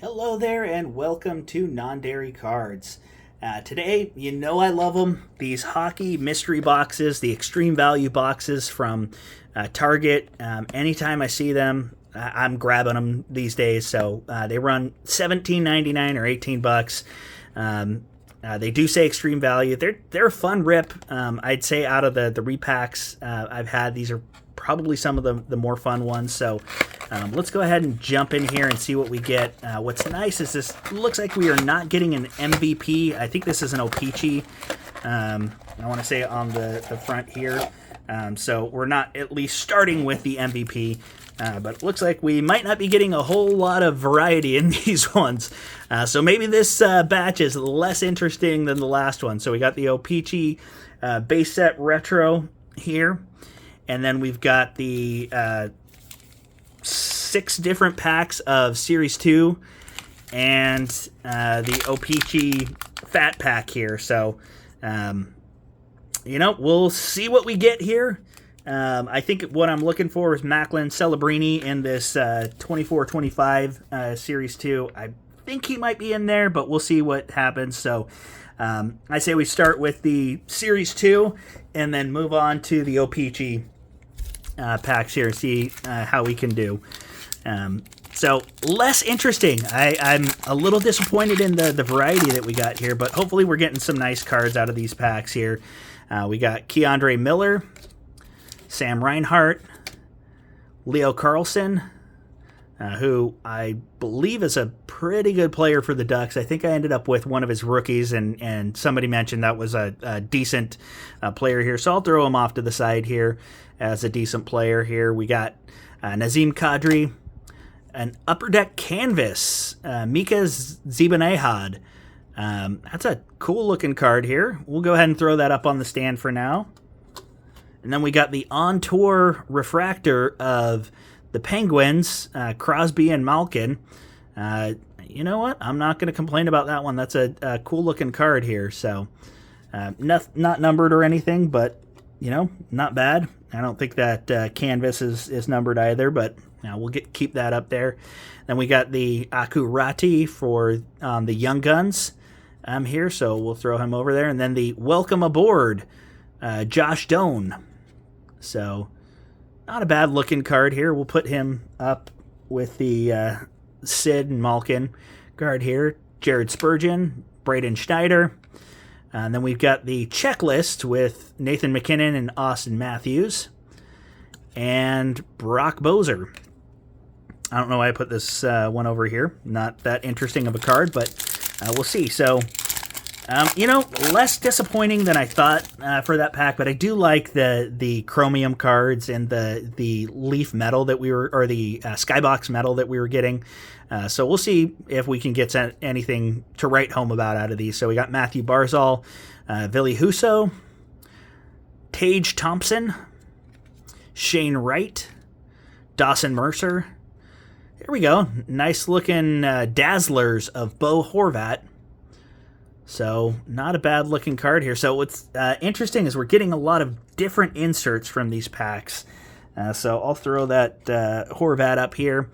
Hello there, and welcome to Non-Dairy Cards. Today, you know I love them. These hockey mystery boxes, the extreme value boxes from Target. Anytime I see them, I'm grabbing them these days. So they run $17.99 or $18. They do say extreme value. They're a fun rip. I'd say out of the repacks I've had, these are probably some of the more fun ones. So let's go ahead and jump in here and see what we get. What's nice is this looks like we are not getting an MVP. I think this is an O-Pee-Chee. I want to say on the front here. So we're not at least starting with the MVP. But it looks like we might not be getting a whole lot of variety in these ones. So maybe this batch is less interesting than the last one. So we got the O-Pee-Chee base set retro here. And then we've got the 6 different packs of Series 2 and the O-Pee-Chee Fat Pack here. So, we'll see what we get here. I think what I'm looking for is Macklin Celebrini in this 24-25 Series 2. I think he might be in there, but we'll see what happens. So I say we start with the Series 2 and then move on to the O-Pee-Chee packs here and see how we can do. So less interesting. I'm a little disappointed in the variety that we got here, but hopefully we're getting some nice cards out of these packs here. We got K'Andre Miller, Sam Reinhart, Leo Carlson, who I believe is a pretty good player for the Ducks. I think I ended up with one of his rookies, and somebody mentioned that was a decent player here. So I'll throw him off to the side here as a decent player here. We got Nazem Kadri, an Upper Deck Canvas, Mika Zibanejad. That's a cool-looking card here. We'll go ahead and throw that up on the stand for now. And then we got the on-tour refractor of the Penguins, Crosby and Malkin. You know what? I'm not going to complain about that one. That's a cool-looking card here. So, not numbered or anything, but, not bad. I don't think that canvas is numbered either, but we'll keep that up there. Then we got the Akurati for the Young Guns here, so we'll throw him over there. And then the Welcome Aboard, Josh Doan. So, not a bad looking card here. We'll put him up with the Sid and Malkin card here. Jared Spurgeon, Braden Schneider. And then we've got the checklist with Nathan McKinnon and Austin Matthews. And Brock Boser. I don't know why I put this one over here. Not that interesting of a card, but we'll see. So, less disappointing than I thought for that pack, but I do like the chromium cards and the leaf metal that we were, or the skybox metal that we were getting. So we'll see if we can get anything to write home about out of these. So we got Matthew Barzal, Ville Husso, Tage Thompson, Shane Wright, Dawson Mercer. Here we go. Nice looking Dazzlers of Bo Horvat. So, not a bad looking card here. So, what's interesting is we're getting a lot of different inserts from these packs. So, I'll throw that Horvat up here.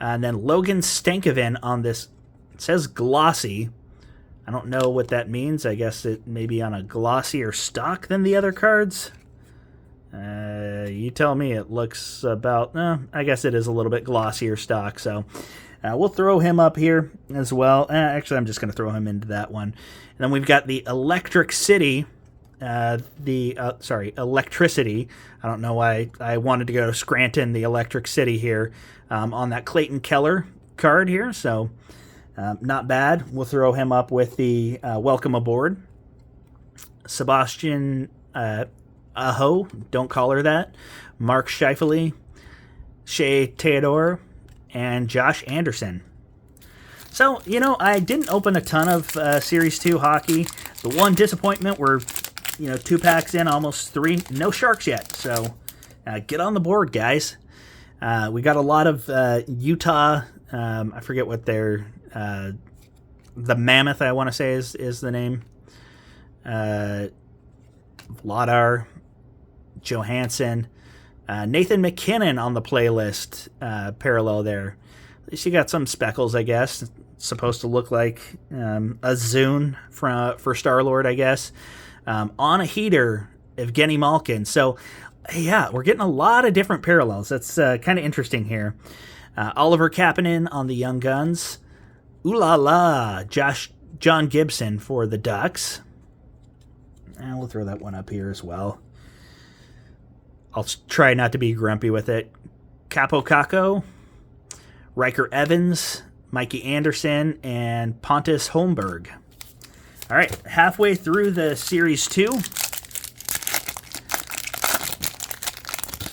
And then Logan Stankoven on this. It says glossy. I don't know what that means. I guess it may be on a glossier stock than the other cards. You tell me. It looks about... I guess it is a little bit glossier stock. So... we'll throw him up here as well. Actually, I'm just going to throw him into that one. And then we've got the Electric City. Electricity. I don't know why I wanted to go to Scranton, the Electric City here, on that Clayton Keller card here. So, not bad. We'll throw him up with the Welcome Aboard. Sebastian Aho, don't call her that. Mark Scheifele, Shea Theodore, and Josh Anderson. So, I didn't open a ton of Series 2 hockey. The one disappointment were, 2 packs in, almost 3. No Sharks yet. So, get on the board, guys. We got a lot of Utah. I forget what their... the Mammoth, I want to say, is the name. Vladar, Johansson, Nathan McKinnon on the playlist parallel there. least you got some speckles, I guess. It's supposed to look like a Zune for Star-Lord, I guess. On a heater, Evgeny Malkin. So, yeah, we're getting a lot of different parallels. That's kind of interesting here. Oliver Kapanen on the Young Guns. Ooh la la, John Gibson for the Ducks. And we'll throw that one up here as well. I'll try not to be grumpy with it. Capo Caco, Riker Evans, Mikey Anderson, and Pontus Holmberg. All right, halfway through the Series 2.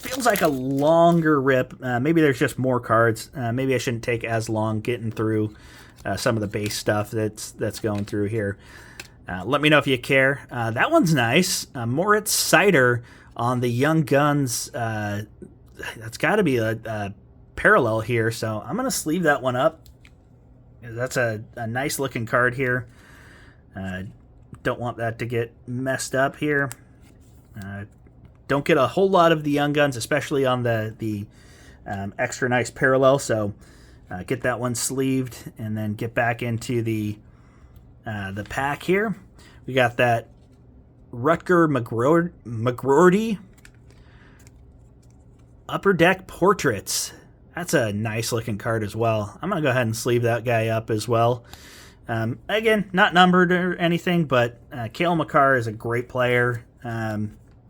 Feels like a longer rip. Maybe there's just more cards. Maybe I shouldn't take as long getting through some of the base stuff that's going through here. Let me know if you care. That one's nice. Moritz Seider on the Young Guns. That's got to be a parallel here, so I'm going to sleeve that one up. That's a nice looking card here. Don't want that to get messed up here. Don't get a whole lot of the Young Guns, especially on the extra nice parallel, so get that one sleeved and then get back into the pack here. We got that Rutger McGroarty Upper Deck Portraits. That's a nice looking card as well. I'm going to go ahead and sleeve that guy up as well. Again, not numbered or anything, but Cale Makar is a great player.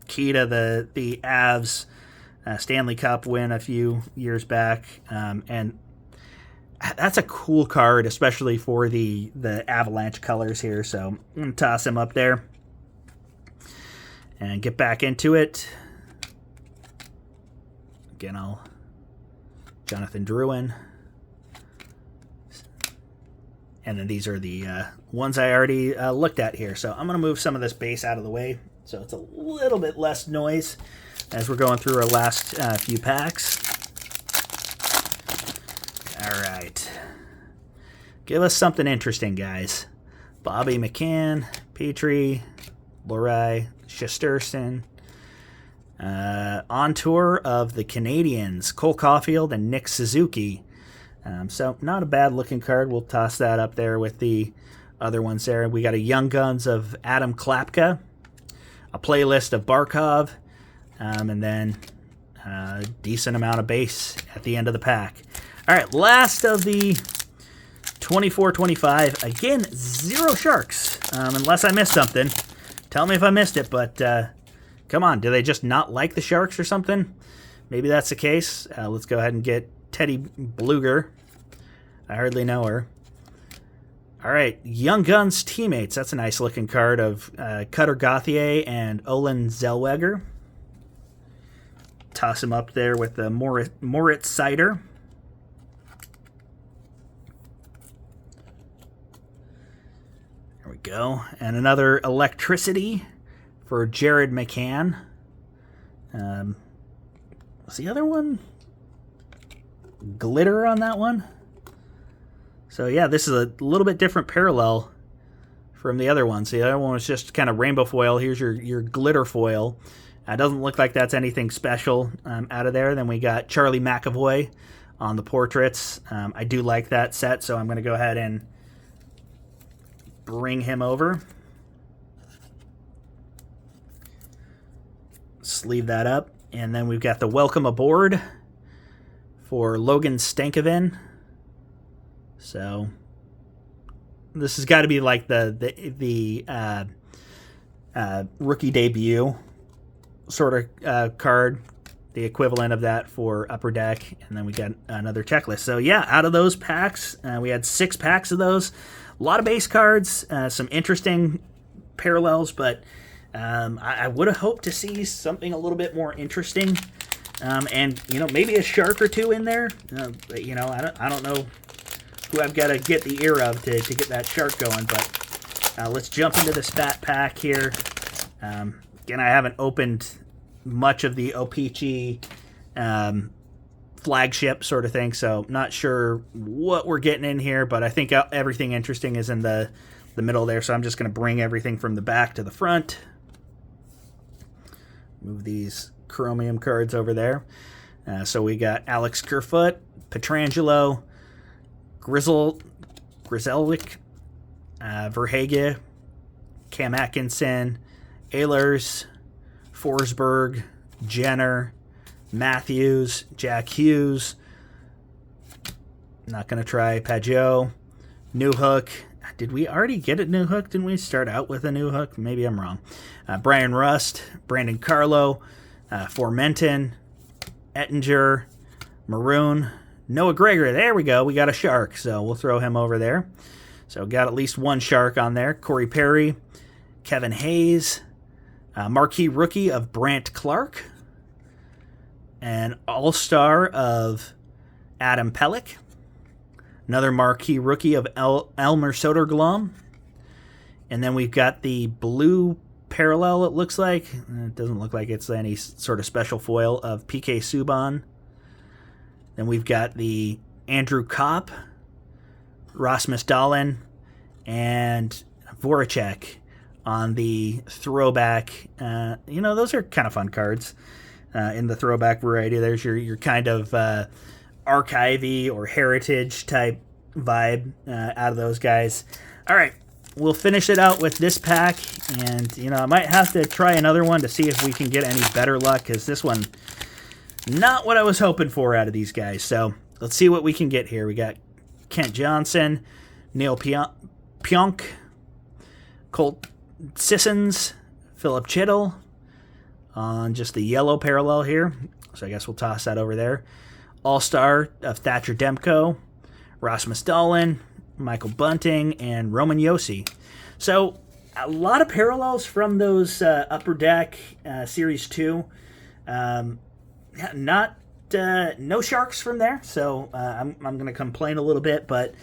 Key to the Avs Stanley Cup win a few years back. And that's a cool card, especially for the Avalanche colors here. So I'm going to toss him up there and get back into it. Again, Jonathan Drouin. And then these are the ones I already looked at here. So I'm going to move some of this base out of the way so it's a little bit less noise as we're going through our last few packs. All right. Give us something interesting, guys. Bobby McCann, Petrie, Lohrei, Shesterson. On tour of the Canadians, Cole Caulfield and Nick Suzuki. So not a bad looking card. We'll toss that up there with the other ones there. We got a Young Guns of Adam Klapka, a playlist of Barkov, and then a decent amount of base at the end of the pack. All right, last of the 24-25. Again, 0 Sharks, unless I missed something. Tell me if I missed it, but come on, do they just not like the Sharks or something? Maybe that's the case. Let's go ahead and get Teddy Bluger. I hardly know her. All right, Young Guns Teammates. That's a nice looking card of Cutter Gauthier and Olin Zellweger. Toss him up there with the Moritz Seider. There we go. And another Electricity for Jared McCann. What's the other one? Glitter on that one. So yeah, this is a little bit different parallel from the other one. So the other one was just kind of rainbow foil. Here's your glitter foil. Doesn't look like that's anything special out of there. Then we got Charlie McAvoy on the portraits. I do like that set, so I'm going to go ahead and bring him over. Sleeve that up. And then we've got the Welcome Aboard for Logan Stankoven. So this has got to be like the rookie debut sort of card, the equivalent of that for Upper Deck. And then we got another checklist. So yeah, out of those packs, we had 6 packs of those. A lot of base cards, some interesting parallels, but I would have hoped to see something a little bit more interesting. And, maybe a shark or two in there. I don't know who I've got to get the ear of to get that shark going. But let's jump into this fat pack here. Again, I haven't opened much of the O-Pee-Chee flagship sort of thing, so not sure what we're getting in here, but I think everything interesting is in the middle there, so I'm just going to bring everything from the back to the front. Move these chromium cards over there. So we got Alex Kerfoot, Pietrangelo, Grizelwick, Verhaeghe, Cam Atkinson, Ehlers, Forsberg, Jenner, Matthews, Jack Hughes. Not going to try Pajot, Newhook. Did we already get a Newhook? Didn't we start out with a Newhook? Maybe I'm wrong. Brian Rust, Brandon Carlo, Formenton, Ettinger, Maroon, Noah Gregor. There we go. We got a Shark, so we'll throw him over there. So got at least one Shark on there. Corey Perry, Kevin Hayes, marquee rookie of Brant Clark, an all-star of Adam Pelech, another marquee rookie of Elmer Soderblom, and then we've got the blue parallel, it looks like. It doesn't look like it's any sort of special foil of PK Subban. Then we've got the Andrew Kopp, Rasmus Dahlin, and Voracek on the throwback. Those are kind of fun cards in the throwback variety. There's your kind of archivey or heritage type vibe out of those guys. All right, we'll finish it out with this pack, and I might have to try another one to see if we can get any better luck, because this one, not what I was hoping for out of these guys. So let's see what we can get here. We got Kent Johnson, Neil Pionk, Colt Sissons, Philip Chittle on just the yellow parallel here. So I guess we'll toss that over there. All-Star of Thatcher Demko, Rasmus Dahlin, Michael Bunting, and Roman Josi. So a lot of parallels from those Upper Deck Series 2. No Sharks from there, so I'm going to complain a little bit, but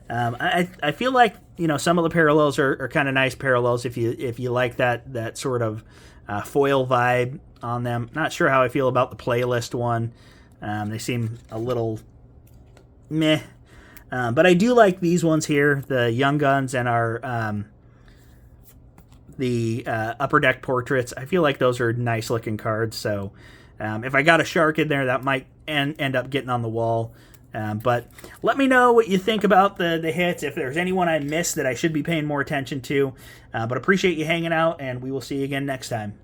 I feel like some of the parallels are kind of nice parallels if you like that sort of foil vibe on them. Not sure how I feel about the playlist one. They seem a little meh, but I do like these ones here, the Young Guns and our the Upper Deck Portraits. I feel like those are nice looking cards, so if I got a Shark in there, that might end up getting on the wall. But let me know what you think about the hits, if there's anyone I missed that I should be paying more attention to. But appreciate you hanging out, and we will see you again next time.